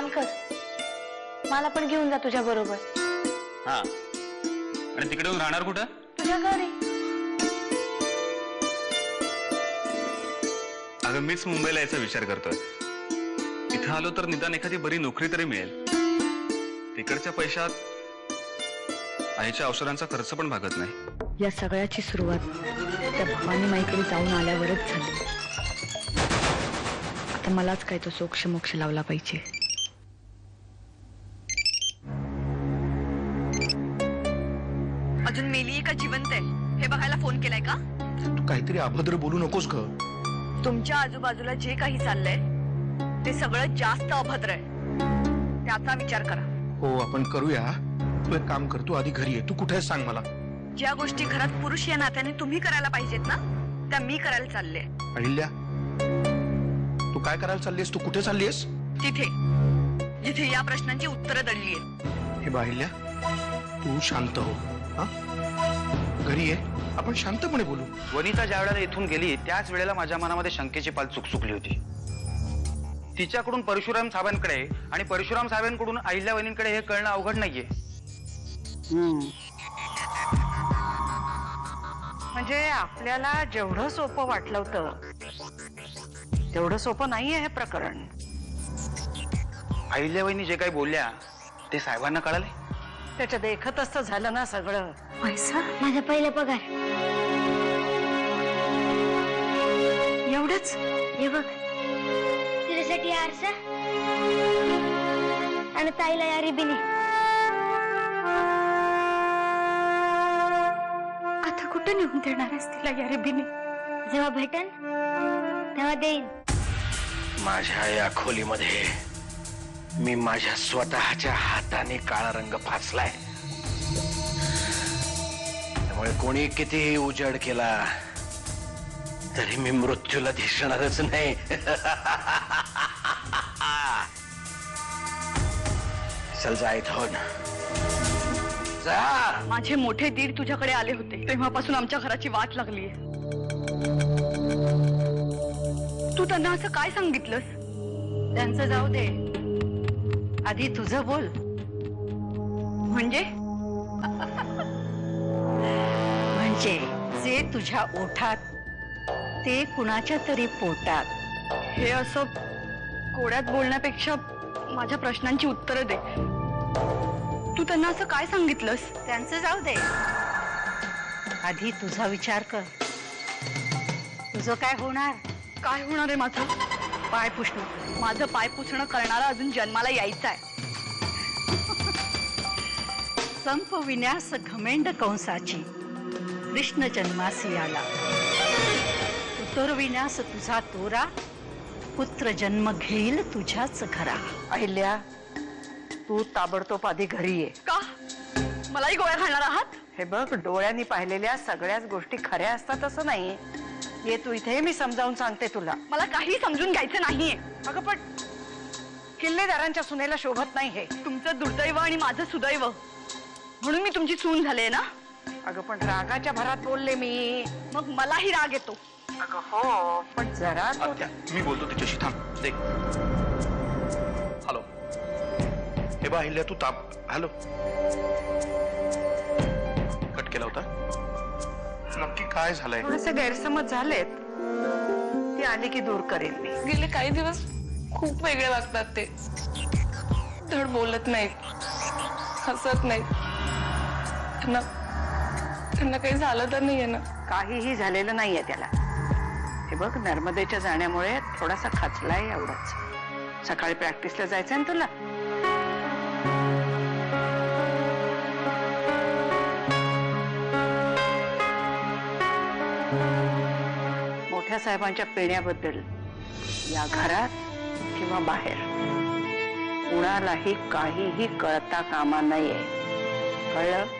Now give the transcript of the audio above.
काम कर, मला पण घेऊन जा तुझ्या बरोबर. हा, आणि तिकडे येऊन राहणार कुठं? तुझ्या घरी. अगं मीच मुंबईला यायचा विचार करतोय. इथं आलो तर निदान एखादी बरी नोकरी तरी मिळेल. तिकडच्या पैशात आईच्या औषधांचा खर्च पण भागत नाही. या सगळ्याची सुरुवात त्या भवानी माईकडे जाऊन आल्यावरच झाली. आता मलाच काय तो सोक्ष मोक्ष लावला पाहिजे. अजून मेलीये का जिवंत आहे हे बघायला फोन केलाय का? तू काहीतरी अभद्र बोलू नकोस ग. तुमच्या आजूबाजूला जे काही चाललंय ते सगळं जास्त अभद्र आहे. त्याचा विचार करा. हो आपण करूया. तू एक काम कर, तू आधी घरी ये. तू कुठे आहेस सांग मला. ज्या गोष्टी घरात पुरुष या नात्याने तुम्ही करायला पाहिजेत ना त्या मी करायला चालले. अहिल्या, तू काय करायला चाललीस? तू कुठे चाललीस? तिथे जिथे या प्रश्नांची उत्तरं दडली आहेत. हे बा अहिल्या, तू शांत हो. हा, घरी ये, आपण शांतपणे बोलू. वनिता ज्या वेळेला इथून गेली त्याच वेळेला माझ्या मनामध्ये शंकेची पाल चुकचुकली होती. तिच्याकडून परशुराम साहेबांकडे आणि परशुराम साहेबांकडून अहिल्या वहिनींकडे हे कळणं अवघड नाहीये. म्हणजे आपल्याला जेवढं सोपं वाटलं होतं तेवढं सोपं नाहीये हे प्रकरण. अहिल्या वहिनी जे काही बोलल्या ते साहेबांना कळाले. त्याच्या देखतच तर झालं ना सगळं. पैसा? माझा पहिला पगार. एवढंच? हे बघ, तुझ्यासाठी आरसा आणि ताईला या रिबिनी. आता कुठं नेऊन देणार आहेस तिला या रिबिनी? जेव्हा भेटन तेव्हा देईन. माझ्या या खोलीमध्ये मी माझ्या स्वतःच्या हाताने काळा रंग फासलाय. त्यामुळे कोणी कितीही उजेड केला तरी मी मृत्यूला दिसणारच नाही. चल जा इथून जा. माझे मोठे दीर तुझ्याकडे आले होते तेव्हापासून आमच्या घराची वाट लागलीये. तू त्यांना असं काय सांगितलंस? त्यांचं जाऊ दे, आधी तुझं बोल. म्हणजे म्हणजे जे तुझ्या ओठात ते कुणाच्या तरी पोटात. हे असं कोड्यात बोलण्यापेक्षा माझ्या प्रश्नांची उत्तरं दे. तू त्यांना असं काय सांगितलंस? त्यांचं जाऊ दे, आधी तुझा विचार कर. तुझं काय होणार? काय होणार आहे माझं? पाय पुसणं. माझं पाय पुसणं करणारा अजून जन्माला यायचा आहे. संप विन्यास घमेंड कंसाची कृष्ण जन्मासी आला. उतर विन्यास तुझा तोरा पुत्र जन्म घेईल तुझ्याच घरा. अहिल्या, तू ताबडतोब आधी घरी ये. का? मलाही गोळ्या घालणार आहात? हे बघ, डोळ्यांनी पाहिलेल्या सगळ्याच गोष्टी खऱ्या असतात असं नाही. ये तू इथे, मी समजावून सांगते तुला. मला काही समजून घ्यायचं नाहीये. अगं पण किल्लेदारांच्या सुनेला शोभत नाही हे. तुमचं दुर्दैव आणि माझं सुदैव म्हणून मी तुमची सून झाले ना. अगं पण रागाच्या भरात बोलले मी. मग मलाही राग येतो. अगं हो, पण जरा आत्या, मी बोलतो तिच्याशी. थांब दे. हॅलो. हे बा अहिल्या, तू ताप. हॅलो. कट केला होता. नक्की काय झालंय? थोडेसे गैरसमज झालेत, ती आली की दूर करेन मी. गेले काही दिवस खूप वेगळे वागतात ते. धड बोलत नाहीत, हसत नाहीत. त्यांना काही झालं तर नाहीये ना? काहीही झालेलं नाहीये त्याला. हे बघ, नर्मदेच्या जाण्यामुळे थोडासा खचलाय एवढंच. सकाळी प्रॅक्टिसला जायचंय ना तुला. मोठ्या साहेबांच्या पेण्याबद्दल या घरात किंवा बाहेर कुणालाही काहीही कळता कामा नये. कळलं?